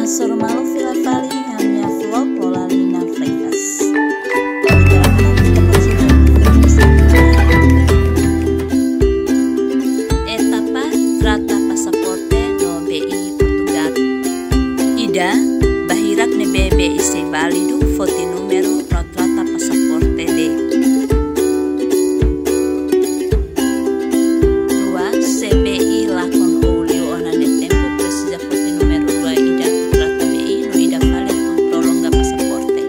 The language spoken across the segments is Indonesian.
Transformalo Filavali hanya vlog Lolalina Frekas. Etapa Trata Pasaporte Portugal. Ida bahirak ne BBI se válido foto número no Trata Pasaporte de. Dua CBI lá com olho ona ne tempo precisa foto número 2 ida Trata BI no ida vale tu Prolonga Pasaporte.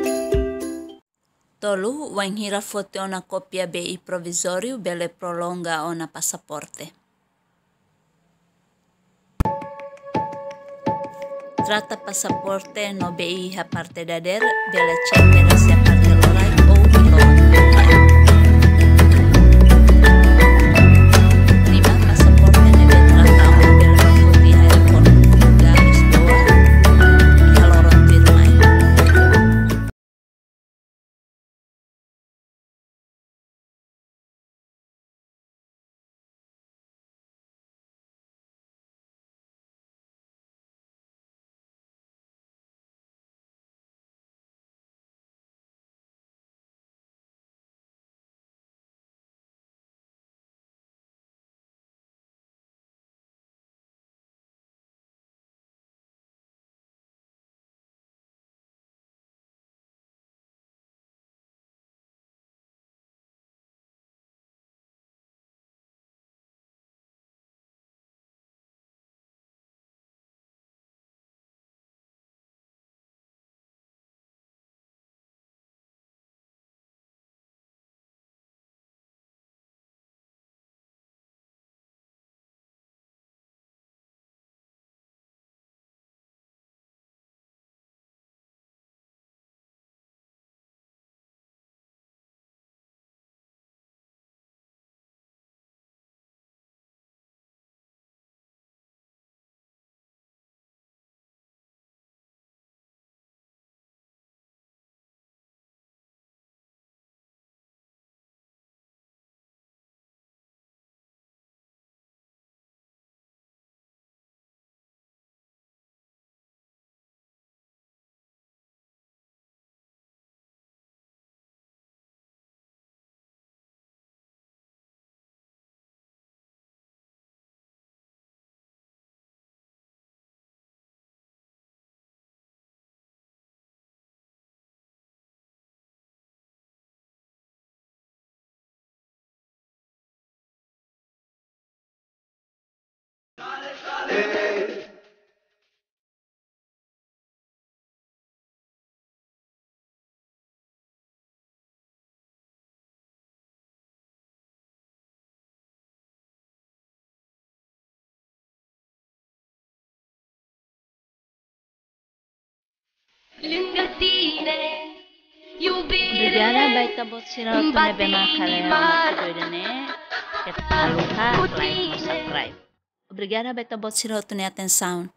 Tolu wanghira foto ona copia BI provisório bele Prolonga ona Pasaporte. Trata Pasaporte iha Portugal bele cetera sia parte lorai ou Prolonga. Lima Pasaporte nebe trata bele Pasaporte iha Portugal Lisboa iha loron firmai. Brigada baita botsira otone bema kalena doidane ket aluha like subscribe. Obrigada baita botsira otone atenção.